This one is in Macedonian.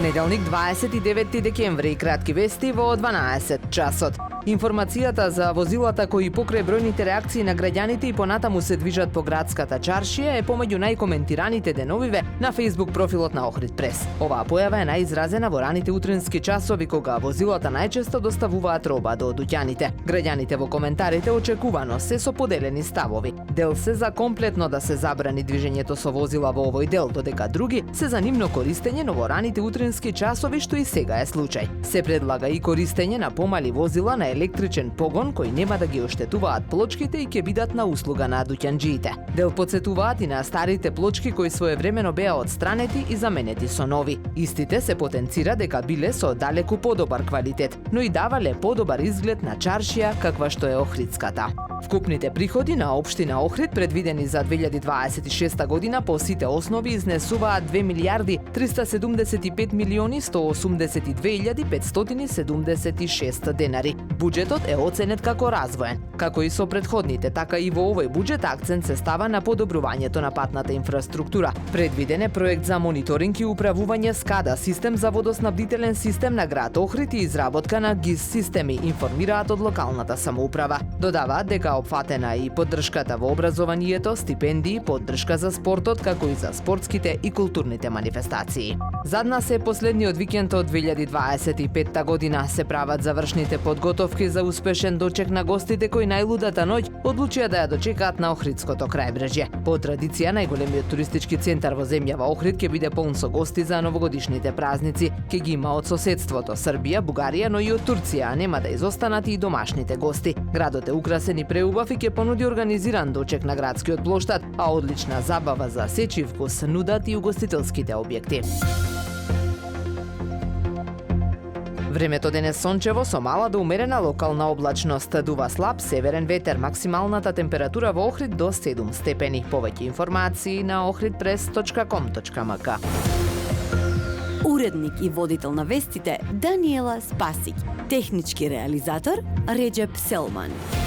Понеделник 29 декември, кратки вести во 12 часот. Информацијата за возилата кои покрај бројните реакции на граѓаните и понатаму се движат по градската чаршија е помеѓу најкоментираните деновиве на Facebook профилот на Охрид Прес. Оваа појава е најизразена во раните утрински часови кога возилата најчесто доставуваат роба до дуќаните. Граѓаните во коментарите очекувано се со поделени ставови. Дел се за комплетно да се забрани движењето со возила во овој дел, додека други се за нивно користење, но во раните утрински часови што и сега е случај. Се предлага и користење на помали возила на електричен погон кои нема да ги оштетуваат плочките и ќе бидат на услуга на дуќанџиите. Дел потсетуваат и на старите плочки кои своевремено беа отстранети и заменети со нови. Истите се потенцира дека биле со далеку подобар квалитет, но и давале подобар изглед на чаршија каква што е Охридската. Вкупните приходи на општина Охрид предвидени за 2026 година по сите основи изнесуваат 2 милиарди 375 милиони 182.576 денари. Буџетот е оценет како развоен. Како и со претходните, така и во овој буџет акцент се става на подобрувањето на патната инфраструктура. Предвиден е проект за мониторинг и управување СКАДА, систем за водоснабдителен систем на град Охрид и изработка на ГИС системи, информираат од локалната самоуправа. Додаваат дека опфатена и поддршката во образованието, стипендии, поддршка за спортот, како и за спортските и културните манифестации. Зад нас е последниот викенд од 2025 година. Се прават завршните подготовки за успешен дочек на гостите кои најлудата ноќ одлучија да ја дочекаат на Охридското крајбрежје. По традиција, најголемиот туристички центар во земјава Охрид ќе биде полн со гости за новогодишните празници. Ќе ги има од соседството Србија, Бугарија, но и од Турција, а нема да изостанат и домашните гости. Градот е украсен и преубав и ќе понуди организиран дочек на градскиот плоштад, а одлична забава за сечи вкус нудат и угостителските објекти. Времето денес сончево со мала до умерена локална облачност. Дува слаб северен ветер, максималната температура во Охрид до 7 степени. Повеќе информации на ohridpress.com.mk. Уредник и водител на вестите Даниела Спасик. Технички реализатор Реџеп Селман.